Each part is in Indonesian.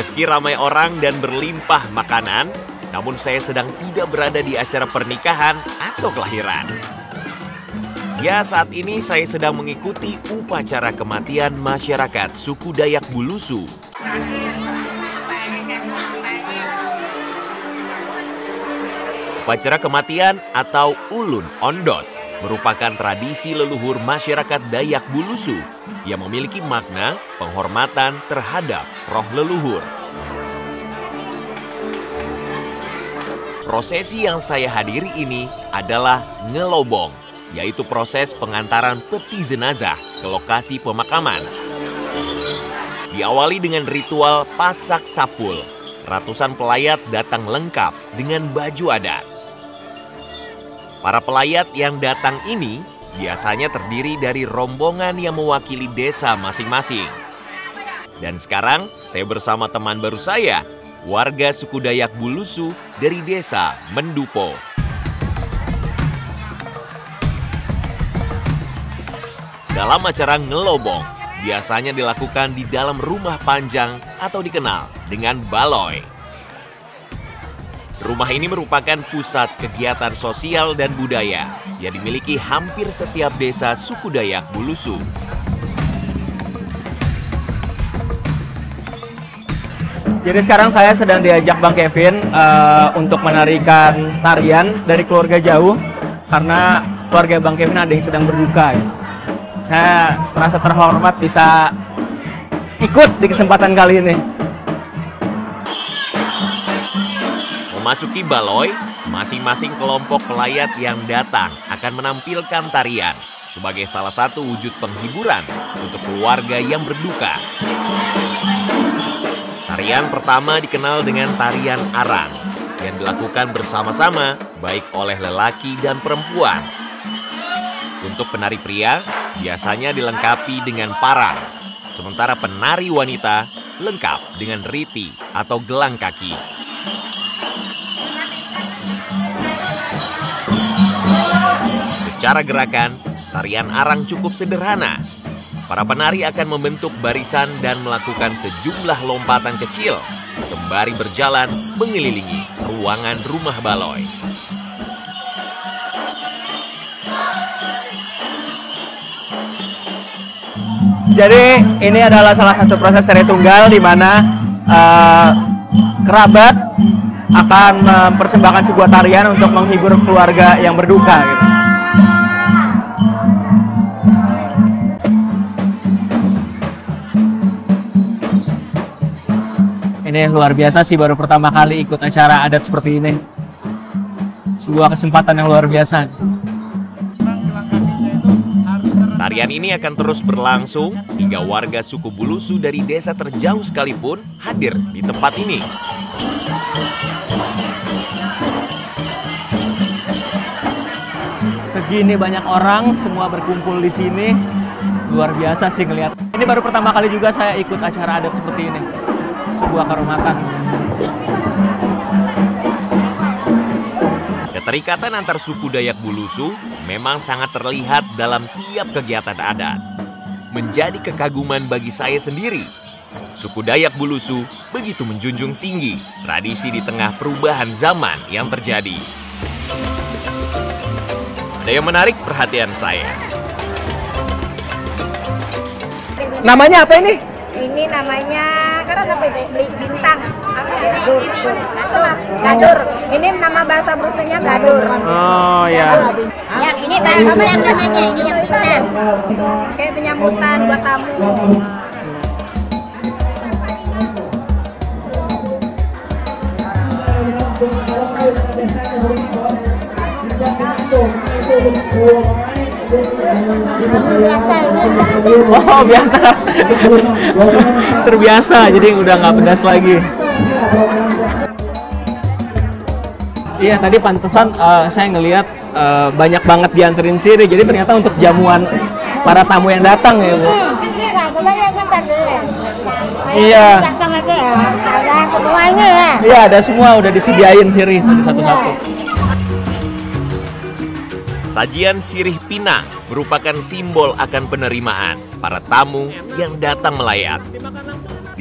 Meski ramai orang dan berlimpah makanan, namun saya sedang tidak berada di acara pernikahan atau kelahiran. Ya, saat ini saya sedang mengikuti upacara kematian masyarakat suku Dayak Bulusu. Upacara kematian atau ulun ondot merupakan tradisi leluhur masyarakat Dayak Bulusu yang memiliki makna penghormatan terhadap roh leluhur. Prosesi yang saya hadiri ini adalah ngelobong, yaitu proses pengantaran peti jenazah ke lokasi pemakaman. Diawali dengan ritual pasak sapul, ratusan pelayat datang lengkap dengan baju adat. Para pelayat yang datang ini biasanya terdiri dari rombongan yang mewakili desa masing-masing. Dan sekarang saya bersama teman baru saya, warga suku Dayak Bulusu dari desa Mendupo. Dalam acara ngelobong, biasanya dilakukan di dalam rumah panjang atau dikenal dengan baloi. Rumah ini merupakan pusat kegiatan sosial dan budaya yang dimiliki hampir setiap desa suku Dayak Bulusu. Jadi sekarang saya sedang diajak Bang Kevin untuk menarikan tarian dari keluarga jauh karena keluarga Bang Kevin ada yang sedang berduka. Saya merasa terhormat bisa ikut di kesempatan kali ini. Memasuki baloi, masing-masing kelompok pelayat yang datang akan menampilkan tarian sebagai salah satu wujud penghiburan untuk keluarga yang berduka. Tarian pertama dikenal dengan tarian arang yang dilakukan bersama-sama baik oleh lelaki dan perempuan. Untuk penari pria, biasanya dilengkapi dengan parang, sementara penari wanita lengkap dengan riti atau gelang kaki. Secara gerakan, tarian arang cukup sederhana. Para penari akan membentuk barisan dan melakukan sejumlah lompatan kecil sembari berjalan mengelilingi ruangan rumah baloi. Jadi ini adalah salah satu proses tari tunggal di mana kerabat akan mempersembahkan sebuah tarian untuk menghibur keluarga yang berduka gitu. Ini luar biasa sih, baru pertama kali ikut acara adat seperti ini. Sebuah kesempatan yang luar biasa. Tarian ini akan terus berlangsung hingga warga suku Bulusu dari desa terjauh sekalipun hadir di tempat ini. Segini banyak orang, semua berkumpul di sini. Luar biasa sih ngeliat. Ini baru pertama kali juga saya ikut acara adat seperti ini. Sebuah kehormatan. Keterikatan antar suku Dayak Bulusu memang sangat terlihat dalam tiap kegiatan adat. Menjadi kekaguman bagi saya sendiri. Suku Dayak Bulusu begitu menjunjung tinggi tradisi di tengah perubahan zaman yang terjadi. Ada yang menarik perhatian saya. Namanya apa ini? Ini namanya karena apa itu? Bintang. Gadur. Gadur. Ini nama bahasa Bulusunya gadur. Oh ya. Ya, ini apa yang namanya? Ini yang bintang. Kayak penyambutan buat tamu. Oh biasa. Terbiasa, jadi udah nggak pedas lagi. Iya, tadi pantesan saya ngelihat banyak banget dianterin sini. Jadi ternyata untuk jamuan para tamu yang datang ya, Bu. Iya. Ada semuanya ya. Iya, ada semua udah disediain sirih satu-satu. Sajian sirih pinang merupakan simbol akan penerimaan para tamu yang datang melayat.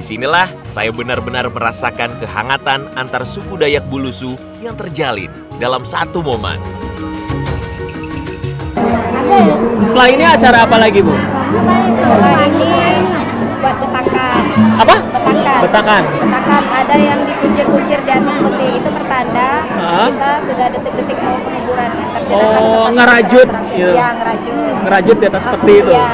Disinilah saya benar-benar merasakan kehangatan antar suku Dayak Bulusu yang terjalin dalam satu momen. Setelah ini acara apa lagi, Bu? Setelah ini buat betakan. Apa? Betakan. Betakan. Betakan ada yang dikuncir-kuncir di atas peti, itu pertanda kita sudah detik-detik mau penguburan antar jenazah ke tempat ngerajut gitu. Ya, ngerajut. Ngerajut di atas peti itu. Ya.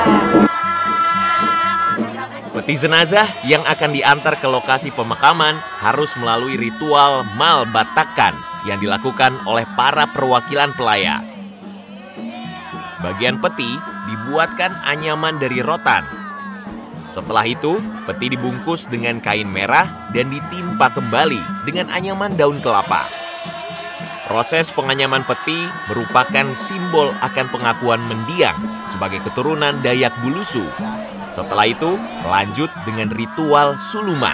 Peti jenazah yang akan diantar ke lokasi pemakaman harus melalui ritual mal batakan yang dilakukan oleh para perwakilan pelayat. Bagian peti dibuatkan anyaman dari rotan. Setelah itu, peti dibungkus dengan kain merah dan ditimpa kembali dengan anyaman daun kelapa. Proses penganyaman peti merupakan simbol akan pengakuan mendiang sebagai keturunan Dayak Bulusu. Setelah itu, lanjut dengan ritual suluman.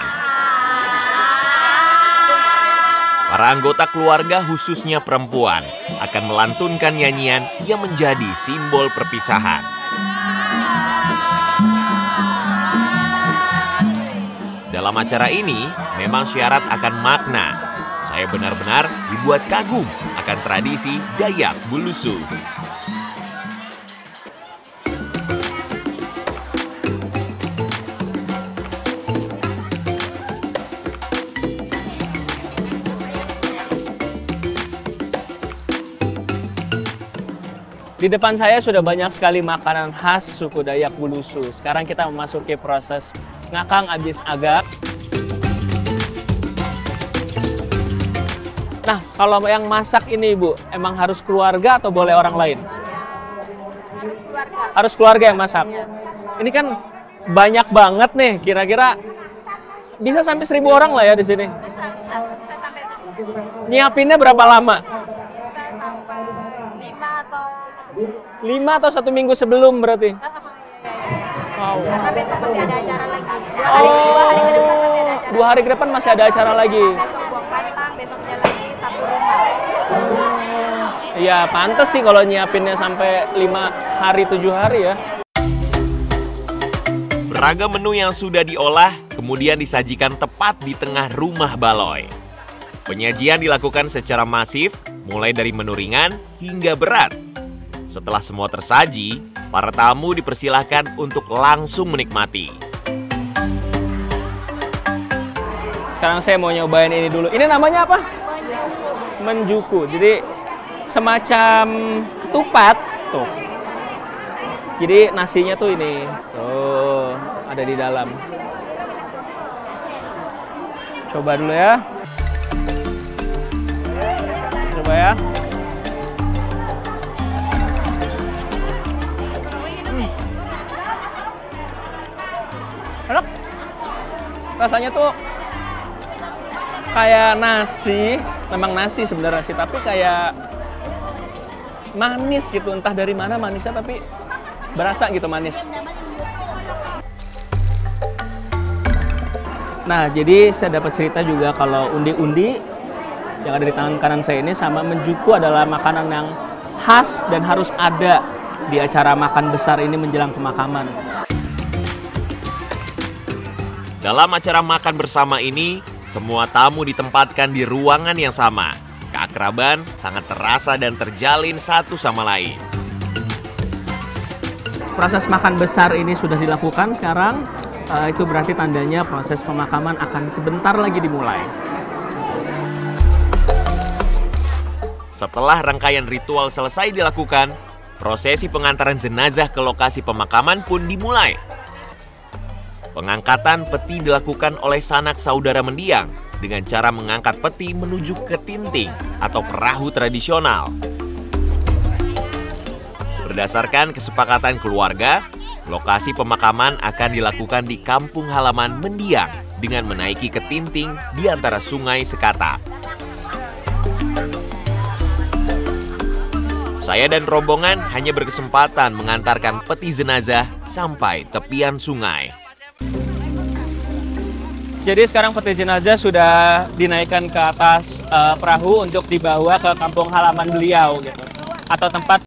Para anggota keluarga, khususnya perempuan, akan melantunkan nyanyian yang menjadi simbol perpisahan. Dalam acara ini, memang syarat akan makna. Saya benar-benar dibuat kagum akan tradisi Dayak Bulusu. Di depan saya sudah banyak sekali makanan khas suku Dayak Bulusu. Sekarang kita memasuki proses ngakang abis agak. Nah, kalau yang masak ini, Bu, emang harus keluarga atau boleh orang lain? Harus keluarga yang masak. Ini kan banyak banget nih, kira-kira bisa sampai 1.000 orang lah ya di sini. Bisa sampai Nyiapinnya berapa lama? bisa sampai 5 atau 1 minggu. 5 atau 1 minggu sebelum berarti? Wow. Karena besok masih ada acara lagi. 2 hari ke depan masih ada acara. 2 hari ke depan masih ada acara lagi. Besok buang pantang, besoknya lagi sapu rumah. Iya, pantes sih kalau nyiapinnya sampai 5 hari, 7 hari ya. Beragam menu yang sudah diolah kemudian disajikan tepat di tengah rumah baloi. Penyajian dilakukan secara masif, mulai dari menu ringan hingga berat. Setelah semua tersaji, para tamu dipersilahkan untuk langsung menikmati. Sekarang saya mau nyobain ini dulu. Ini namanya apa? Menjuku. Menjuku. Jadi semacam ketupat tuh. Jadi nasinya tuh ini. Tuh, ada di dalam. Coba dulu ya. Coba ya. Enak. Rasanya tuh kayak nasi, memang nasi sebenarnya sih, tapi kayak manis gitu, entah dari mana manisnya, tapi berasa gitu manis. Nah, jadi saya dapat cerita juga kalau undi-undi yang ada di tangan kanan saya ini sama menjuku adalah makanan yang khas dan harus ada di acara makan besar ini menjelang pemakaman. Dalam acara makan bersama ini, semua tamu ditempatkan di ruangan yang sama. Keakraban sangat terasa dan terjalin satu sama lain. Proses makan besar ini sudah dilakukan sekarang. Itu berarti tandanya proses pemakaman akan sebentar lagi dimulai. Setelah rangkaian ritual selesai dilakukan, prosesi pengantaran jenazah ke lokasi pemakaman pun dimulai. Pengangkatan peti dilakukan oleh sanak saudara mendiang dengan cara mengangkat peti menuju ke tinting atau perahu tradisional. Berdasarkan kesepakatan keluarga, lokasi pemakaman akan dilakukan di kampung halaman mendiang dengan menaiki ke tinting di antara sungai Sekata. Saya dan rombongan hanya berkesempatan mengantarkan peti jenazah sampai tepian sungai. Jadi sekarang peti jenazah sudah dinaikkan ke atas perahu untuk dibawa ke kampung halaman beliau gitu. Atau tempat